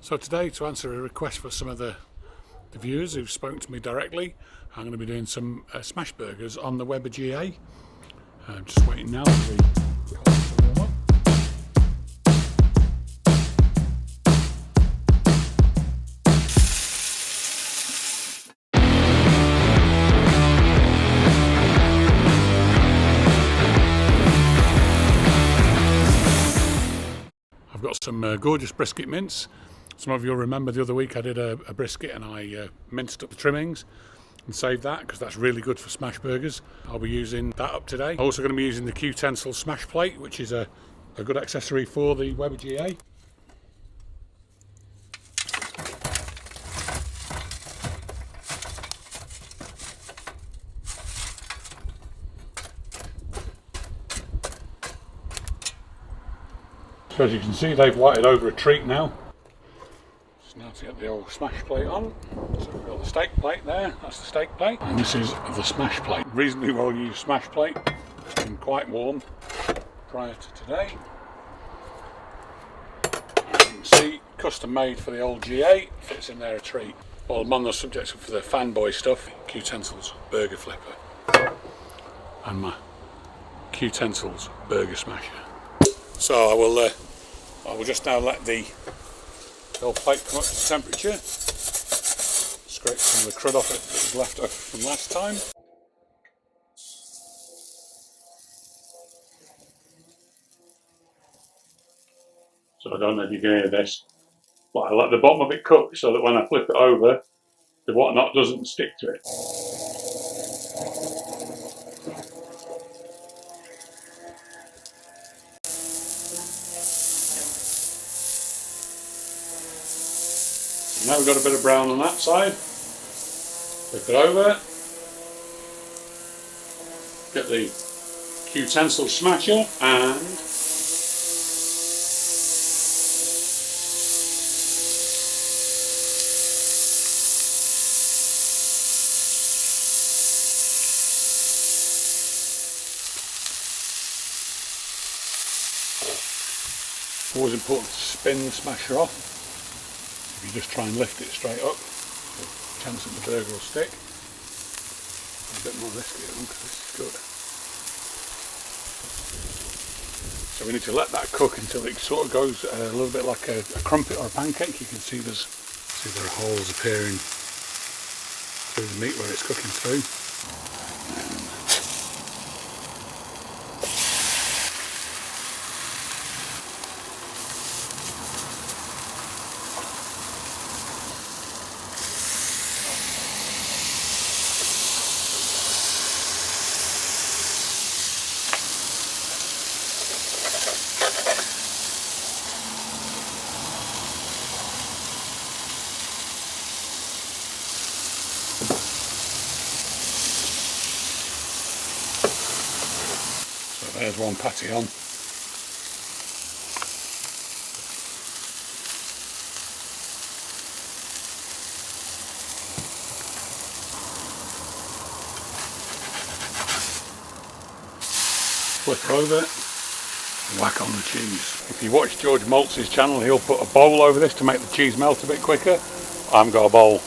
So today, to answer a request for some of the viewers who've spoken to me directly, I'm going to be doing some smash burgers on the Weber GA. I'm just waiting now for the coffee to warm up. I've got some gorgeous brisket mince. Some of you'll remember the other week I did a brisket and I minced up the trimmings and saved that because that's really good for smash burgers. I'll be using that up today. I'm also going to be using the Que-tensils smash plate, which is a good accessory for the Weber GA. So as you can see, they've whited over a treat now. Now to get the old smash plate on. So we've got the steak plate there, that's the steak plate. And this is the smash plate. Reasonably well used smash plate. It's been quite warm prior to today. As you can see, custom made for the old GA, fits in there a treat. While I'm on the subject for the fanboy stuff, Que-tensils burger flipper. And my Que-tensils burger smasher. So I will just now let the old plate come up to temperature, scrape some of the crud off it that was left over from last time. So I don't know if you can hear this, but I let the bottom of it cook so that when I flip it over, the whatnot doesn't stick to it. Now we've got a bit of brown on that side, flip it over, get the Que-tensils smasher and always important to spin the smasher off. If you just try and lift it straight up, the chance that the burger will stick. A bit more risky because this is good. So we need to let that cook until it sort of goes a little bit like a crumpet or a pancake. You can see there are holes appearing through the meat where it's cooking through. There's one patty on. Flip over, whack on the cheese. If you watch George Maltz's channel, he'll put a bowl over this to make the cheese melt a bit quicker. I haven't got a bowl.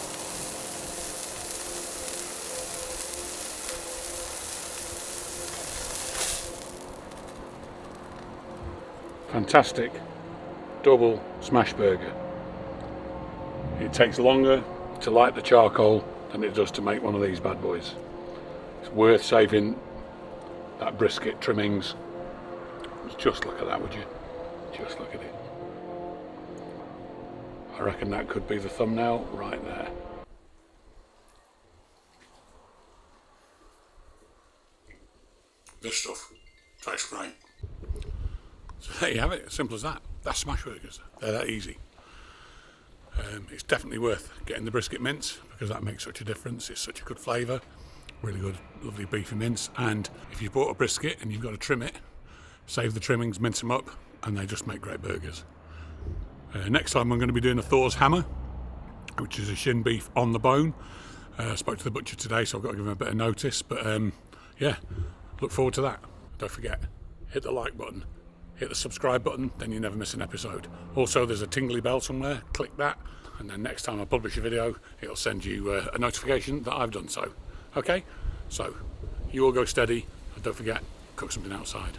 Fantastic double smash burger. It takes longer to light the charcoal than it does to make one of these bad boys. It's worth saving that brisket trimmings. Just look at that, would you? Just look at it. I reckon that could be the thumbnail right there. This stuff tastes great. So there you have it, simple as that. That's smash burgers, they're that easy. It's definitely worth getting the brisket mince because that makes such a difference. It's such a good flavour, really good, lovely beefy mince. And if you bought a brisket and you've got to trim it, save the trimmings, mince them up, and they just make great burgers. Next time I'm going to be doing a Thor's hammer, which is a shin beef on the bone. I spoke to the butcher today, so I've got to give him a bit of notice. But yeah, look forward to that. Don't forget, hit the like button, hit the subscribe button, then you never miss an episode. Also, there's a tingly bell somewhere, click that, and then next time I publish a video, it'll send you a notification that I've done so. Okay? So, you all go steady, and don't forget, cook something outside.